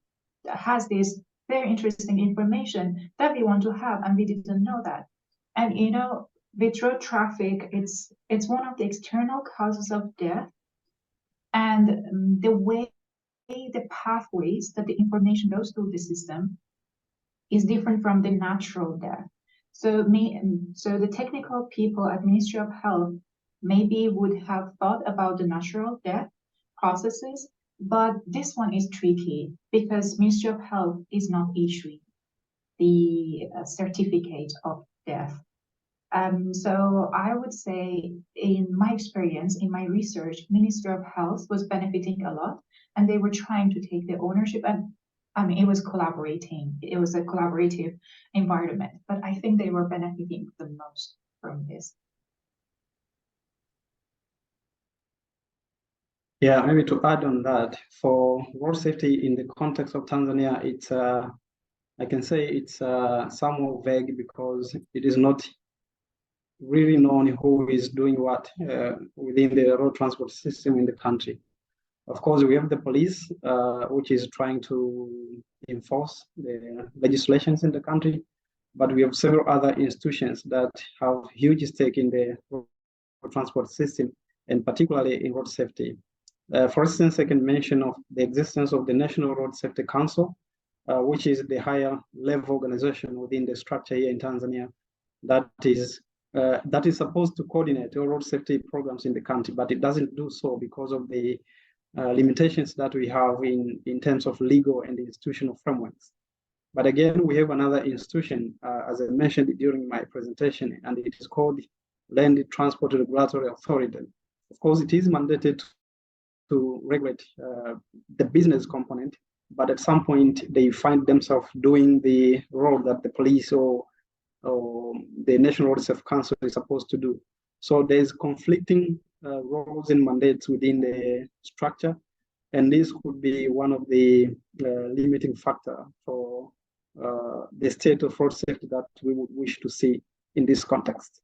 has this very interesting information that we want to have, and we didn't know that. And with road traffic, it's one of the external causes of death, and the way the pathways that the information goes through the system is different from the natural death. So the technical people at Ministry of Health, maybe would have thought about the natural death processes, but this one is tricky because Ministry of Health is not issuing the certificate of death. So I would say, in my experience, in my research, Ministry of Health was benefiting a lot, and they were trying to take the ownership. And I mean, it was collaborating. It was a collaborative environment, but I think they were benefiting the most from this. Yeah, maybe to add on that, for road safety in the context of Tanzania, it's I can say it's somewhat vague because it is not really known who is doing what within the road transport system in the country. Of course, we have the police, which is trying to enforce the legislations in the country, but we have several other institutions that have huge stake in the road transport system, and particularly in road safety. For instance, I can mention of the existence of the National Road Safety Council, which is the higher level organization within the structure here in Tanzania that is supposed to coordinate all road safety programs in the country, but it doesn't do so because of the limitations that we have in terms of legal and institutional frameworks. But again, we have another institution, as I mentioned during my presentation, and it is called Land Transport Regulatory Authority. Of course, it is mandated to regulate the business component, but at some point they find themselves doing the role that the police or the National Road Safety Council is supposed to do. So there's conflicting roles and mandates within the structure, and this could be one of the limiting factor for the state of road safety that we would wish to see in this context.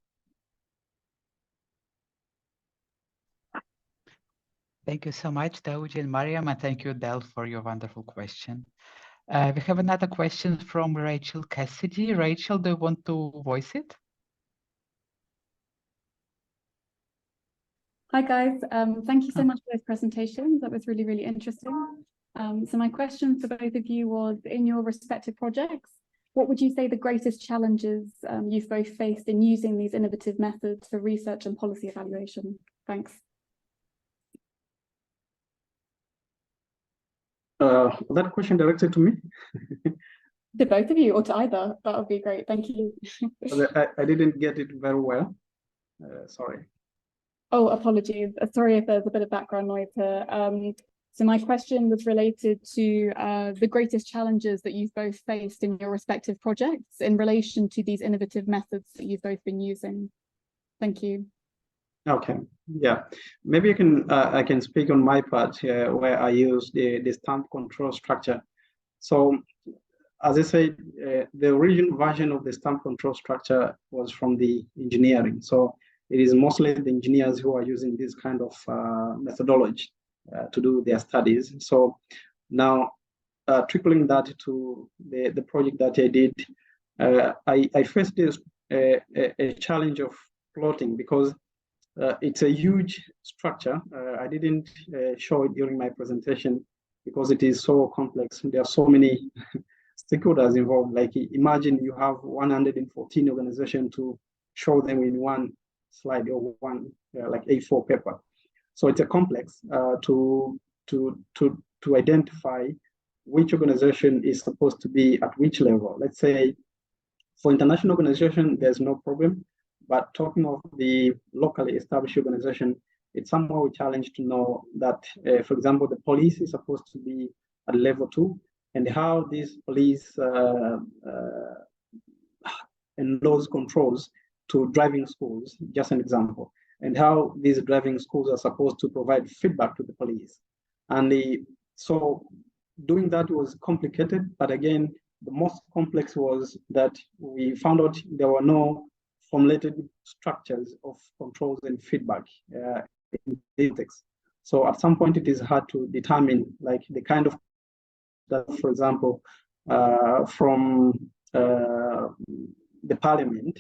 Thank you so much, Daudi and Maryam, and thank you, Del, for your wonderful question. We have another question from Rachel Cassidy. Rachel, do you want to voice it? Hi, guys. Thank you so much for those presentations. That was really, really interesting. So my question for both of you was, in your respective projects, what would you say the greatest challenges you've both faced in using these innovative methods for research and policy evaluation? Thanks. That question directed to me? To both of you, or to either. That would be great. Thank you. I didn't get it very well. Sorry. Oh, apologies. Sorry if there's a bit of background noise here. So my question was related to the greatest challenges that you've both faced in your respective projects in relation to these innovative methods that you've both been using. Thank you. Okay, yeah, maybe I can speak on my part where I use the stamp control structure. So, as I said, the original version of the stamp control structure was from the engineering. So it is mostly the engineers who are using this kind of methodology to do their studies. So now, trickling that to the project that I did, I faced this a challenge of plotting because it's a huge structure. I didn't show it during my presentation because it is so complex. There are so many stakeholders involved. Like, imagine you have 114 organizations to show them in one slide or one like A4 paper. So it's a complex to identify which organization is supposed to be at which level. Let's say for international organization, there's no problem. But talking of the locally established organization, it's somehow a challenge to know that, for example, the police is supposed to be at level 2, and how these police and laws controls to driving schools, just an example, and how these driving schools are supposed to provide feedback to the police. And so doing that was complicated, but again, the most complex was that we found out there were no formulated structures of controls and feedback in the text. So at some point it is hard to determine like the kind of that, for example, from the parliament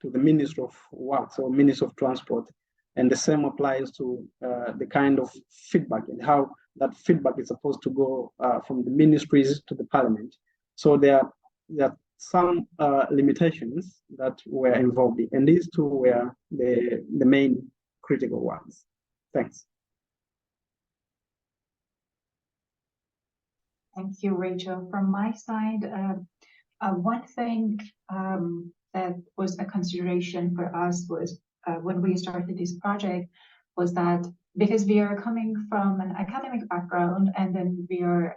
to the Minister of Works or Minister of Transport. And the same applies to the kind of feedback and how that feedback is supposed to go from the ministries to the parliament. So there are some limitations that were involved in, and these two were the main critical ones. Thanks. Thank you, Rachel. From my side, one thing that was a consideration for us was when we started this project was that because we are coming from an academic background and then we are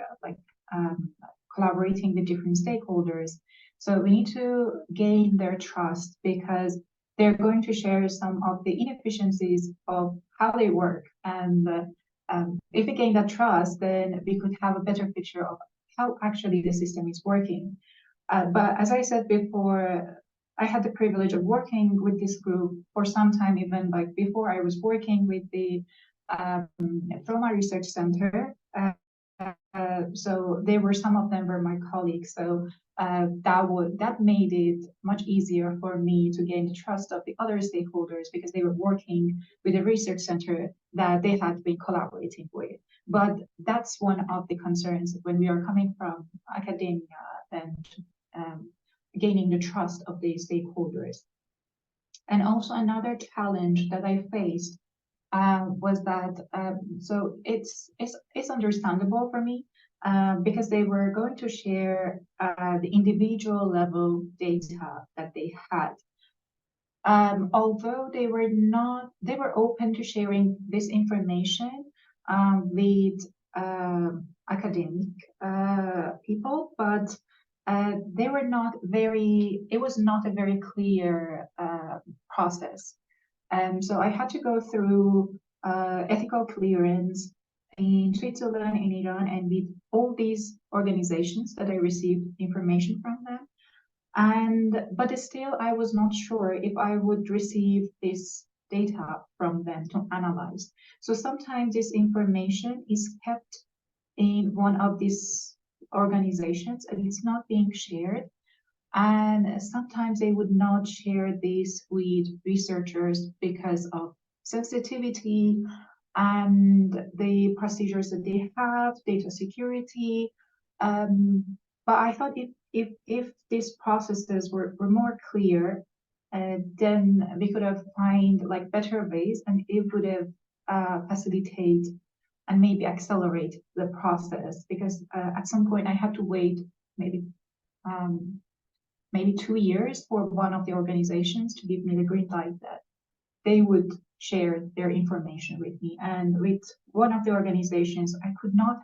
collaborating with different stakeholders, so we need to gain their trust because they're going to share some of the inefficiencies of how they work. And if we gain that trust, then we could have a better picture of how actually the system is working. But as I said before, I had the privilege of working with this group for some time, even like before I was working with the Trauma Research Center. So they were, some of them were my colleagues. So that made it much easier for me to gain the trust of the other stakeholders because they were working with a research center that they had been collaborating with. But that's one of the concerns when we are coming from academia and gaining the trust of the stakeholders. And also another challenge that I faced was that, so it's understandable for me because they were going to share the individual level data that they had. Although they were open to sharing this information with academic people, but they were not very, it was not a very clear process. So I had to go through ethical clearance in Switzerland, in Iran, and with all these organizations that I received information from them. But still, I was not sure if I would receive this data from them to analyze. So sometimes this information is kept in one of these organizations and it's not being shared. And sometimes they would not share this with researchers because of sensitivity and the procedures that they have, data security. But I thought if these processes were more clear, then we could have find like better ways, and it would have facilitate and maybe accelerate the process. Because at some point I had to wait maybe 2 years for one of the organizations to give me the green light that they would share their information with me. And with one of the organizations, I could not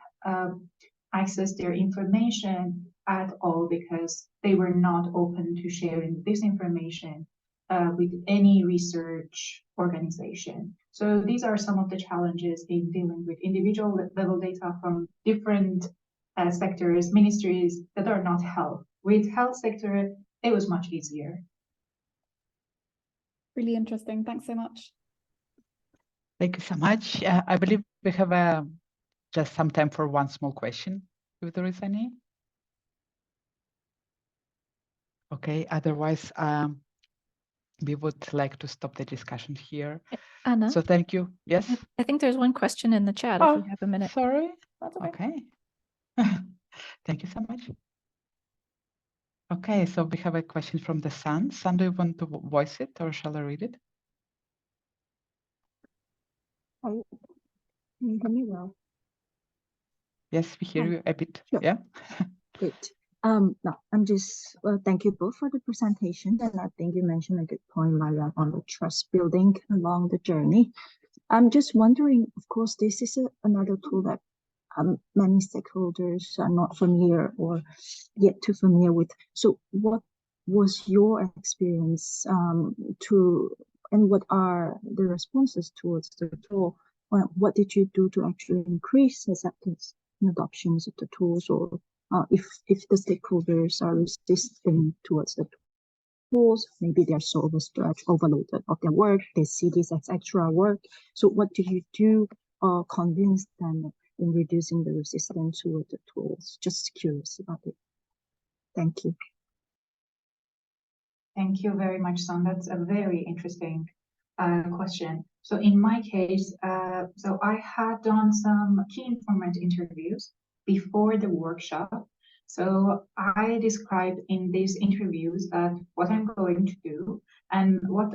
access their information at all because they were not open to sharing this information with any research organization. So these are some of the challenges in dealing with individual level data from different sectors, ministries that are not health. With health sector, it was much easier. Really interesting. Thanks so much. Thank you so much. I believe we have just some time for one small question, if there is any. Okay, otherwise, we would like to stop the discussion here. Anna? So thank you. Yes? I think there's one question in the chat if we have a minute. Sorry. That's okay. Okay. Thank you so much. Okay, so we have a question from the Sun. Sun, do you want to voice it or shall I read it? Can you hear me well? Yes, we hear you a bit. Sure. Yeah. Great. No, I'm just, well, thank you both for the presentation. And I think you mentioned a good point, Maryam, on the trust building along the journey. I'm just wondering, of course, this is another tool that many stakeholders are not familiar or yet too familiar with. So what was your experience and what are the responses towards the tool? What did you do to actually increase acceptance and adoptions of the tools, or if the stakeholders are resistant towards the tools, maybe they're so overstretched, overloaded of their work, they see this as extra work. So what do you do convince them in reducing the resistance toward the tools? Just curious about it. Thank you. Thank you very much, Son. That's a very interesting question. So in my case, so I had done some key informant interviews before the workshop. So I described in these interviews that what I'm going to do and what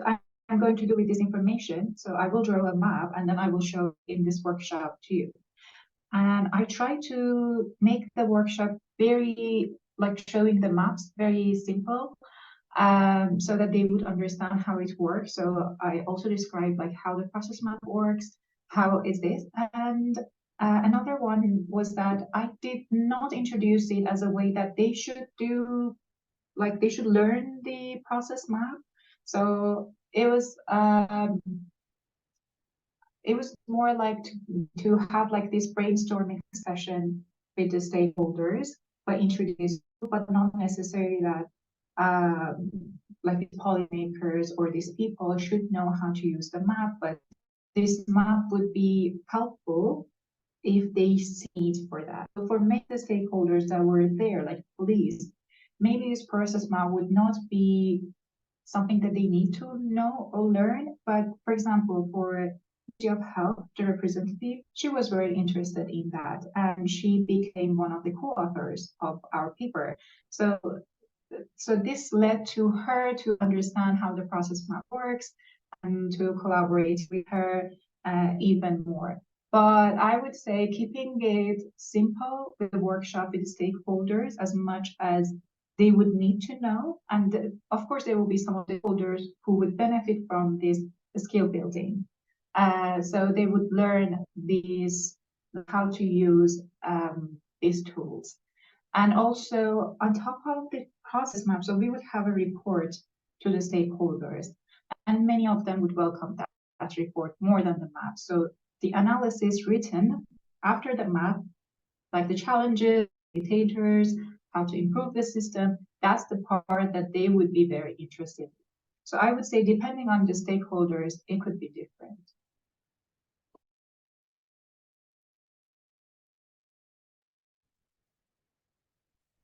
I'm I'm going to do with this information? So I will draw a map and then I will show in this workshop to you. And I try to make the workshop very, like showing the maps, very simple, so that they would understand how it works. So I also describe like how the process map works, how is this. And another one was that I did not introduce it as a way that they should do, like they should learn the process map. So it was more like to have like this brainstorming session with the stakeholders, by introducing, but not necessarily that like the policymakers or these people should know how to use the map, but this map would be helpful if they see it for that. So for many of the stakeholders that were there, like police, maybe this process map would not be something that they need to know or learn. But for example, for of Health, the representative, she was very interested in that, and she became one of the co-authors of our paper. So this led to her to understand how the process map works and to collaborate with her even more. But I would say keeping it simple with the workshop with the stakeholders as much as they would need to know. And of course, there will be some of the stakeholders who would benefit from this skill building. So they would learn how to use these tools. And also on top of the process map, so we would have a report to the stakeholders, and many of them would welcome that report more than the map. So the analysis written after the map, like the challenges, indicators, how to improve the system, that's the part that they would be very interested in. So I would say, depending on the stakeholders, it could be different.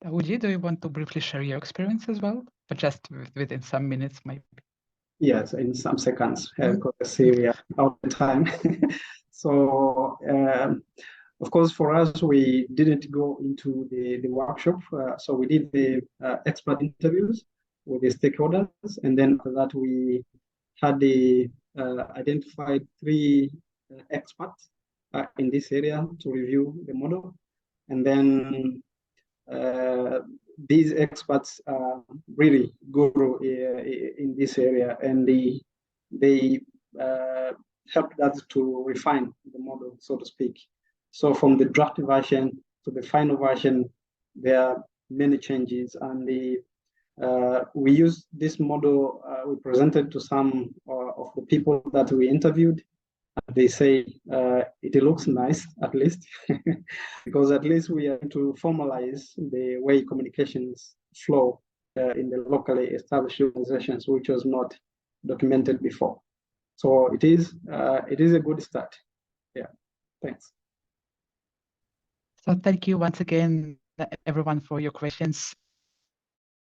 Daudi, do you want to briefly share your experience as well, but just within some minutes, maybe? Yes, in some seconds, because I see we are out of time. So, of course, for us, we didn't go into the workshop. So we did the expert interviews with the stakeholders, and then after that, we had the identified 3 experts in this area to review the model, and then these experts are really guru in this area, and they helped us to refine the model, so to speak. So from the draft version to the final version, there are many changes, and we used this model. We presented to some of the people that we interviewed. They say it looks nice, at least, because at least we are to formalize the way communications flow in the locally established organizations, which was not documented before. So it is a good start. Yeah, thanks. So thank you once again, everyone, for your questions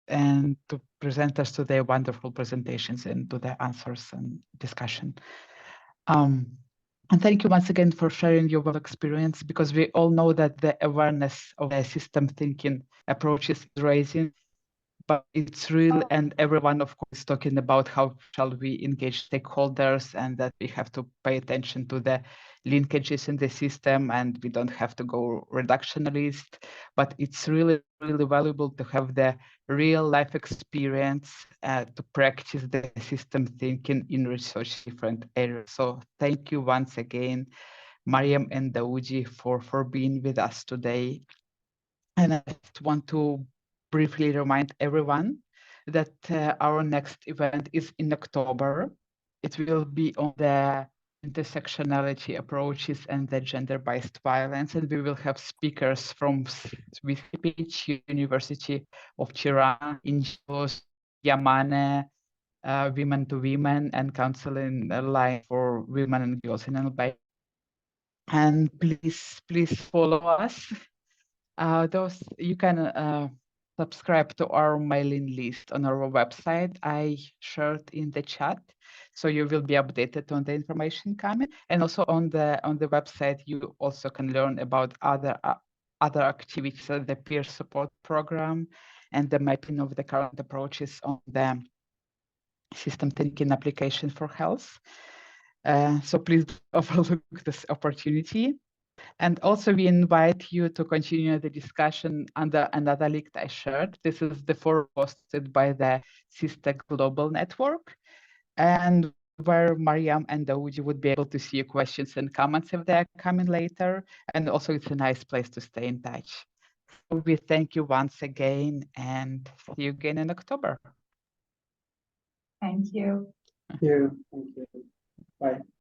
and to presenters to their wonderful presentations and to their answers and discussion. And thank you once again for sharing your work experience, because we all know that the awareness of the system thinking approaches is rising, but it's real, and everyone, of course, is talking about how shall we engage stakeholders, and that we have to pay attention to the linkages in the system, and we don't have to go reductionist, but it's really, really valuable to have the real life experience to practice the system thinking in research different areas. So thank you once again, Maryam and Daudi, for being with us today. And I just want to briefly remind everyone that our next event is in October. It will be on the intersectionality approaches and the gender-based violence, and we will have speakers from SYSTAC University of Tirana, NGOs, Yamane, Women to Women, and Counseling Line for Women and Girls in Albania. And please follow us. Those you can subscribe to our mailing list on our website. I shared in the chat, so you will be updated on the information coming. And also on the website, you also can learn about other activities, the peer support program, and the mapping of the current approaches on the system thinking application for health. So please don't overlook this opportunity. And also we invite you to continue the discussion under another link I shared. This is the forum hosted by the SYSTAC Global Network, and where Maryam and Daudi would be able to see your questions and comments if they're coming later. And also it's a nice place to stay in touch. So we thank you once again and see you again in October. Thank you. Thank you. Bye.